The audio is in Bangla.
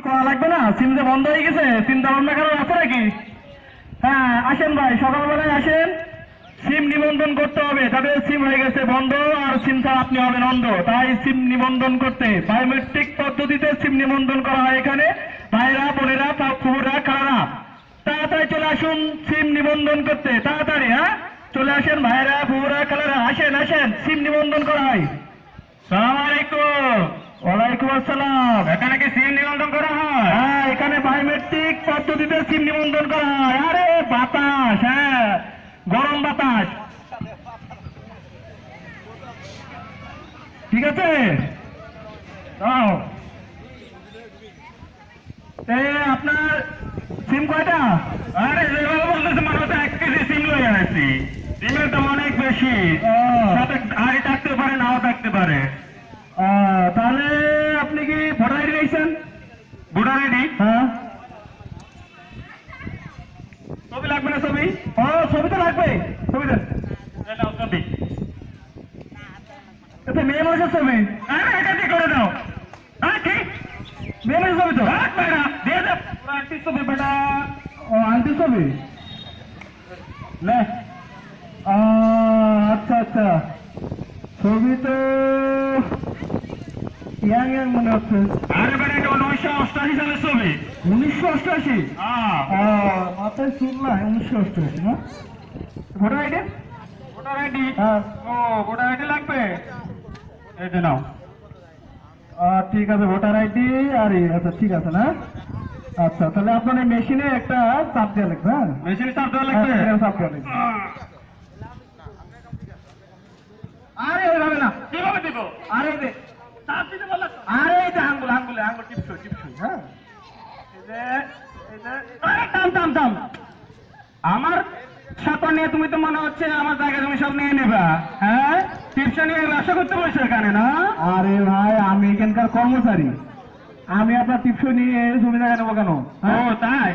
করা লাগবে না, সিম যে বন্ধ হয়ে গেছে, চিন্তা ভাবনা করার আছে নাকি? হ্যাঁ আসেন ভাই, সকালবেলায় আসেন, সিম নিবন্ধন করতে হবে। তাদের সিম হয়ে গেছে বন্ধ, আর সিম ছাড়া আপনি হবেন অন্ধ। তাই সিম নিবন্ধন করতে বায়োমেট্রিক পদ্ধতিতে সিম নিবন্ধন করা হয় এখানে। ভাইরা, বোনেরা, ফুবুরা, খালারা, তাড়াতাড়ি চলে আসুন সিম নিবন্ধন করতে, তাড়াতাড়ি। হ্যাঁ চলে আসেন ভাইরা, ফুবুরা, খালারা, আসেন আসেন, সিম নিবন্ধন করা হয়। সালাম আলাইকুম। ওয়ালাইকুম আসসালাম। এখানে কি সিম নিবন্ধন করা হয়? হ্যাঁ, এখানে বায়োমেট্রিক পদ্ধতিতে সিম নিবন্ধন করা হয়। আরে বাতাস, হ্যাঁ গরম বাতাস, ঠিক আছে। দাও আপনার সিম কয়টা? আরে যেভাবে বলতেছে মনে হচ্ছে 1 কেজি সিম লয়ে আসছি। সিমের দাম অনেক বেশি, সাথে আড়ি থাকতে পারে, নাও থাকতে পারে। তাহলে আপনি কি ভোটার আইডি দিয়েছেন? Voter ID? হ্যাঁ। ছবি লাগবে না? ছবি? ছবি তো লাগবে। ছবি দেন। ছবি এটা মেয়ে মানুষের ছবি। আরে এটা দিয়ে করে দাও। হ্যাঁ ঠিক, মেয়ে মানুষের ছবি তো লাগবে না, দিয়ে দাও। আন্টির ছবি বেটা। ও আন্টির ছবি নে। আচ্ছা আচ্ছা, ছবি তো ইয়াং ইয়াং মনে হচ্ছে। আরে বেটা এটা 1988 সালের ছবি। 1988? মাথায় চুল নাই, 1988 না? Voter ID? Voter ID? হ্যাঁ। ও ভোটার আইডি লাগবে, এই যে নাও। ঠিক আছে, ভোটার আইডি আর আচ্ছা ঠিক আছে না। আচ্ছা তাহলে আপনার এই মেশিনে একটা চাপ দেওয়া লাগবে। হ্যাঁ মেশিনে চাপ দেওয়া লাগবে, চাপ দেওয়া লাগবে। আরে ওইভাবে না, কিভাবে দিব? আরে এই যে চাপ দিতে বললাম। আরে এই যে আঙ্গুল আঙ্গুলে আঙ্গুল টিপছই টিপছই। হ্যাঁ এই যে এই যে টাম টাম টাম। আমার সাথে নিয়ে তুমি তো মনে হচ্ছে আমার জায়গা তুমি সব নিয়ে নেবা। হ্যাঁ টিপস নিয়ে ব্যবসা করতে বসে এখানে না? আরে ভাই আমি এখানকার কর্মচারী, আমি আপনার টিপস নিয়ে জমি জায়গা নেবো কেন? ও তাই?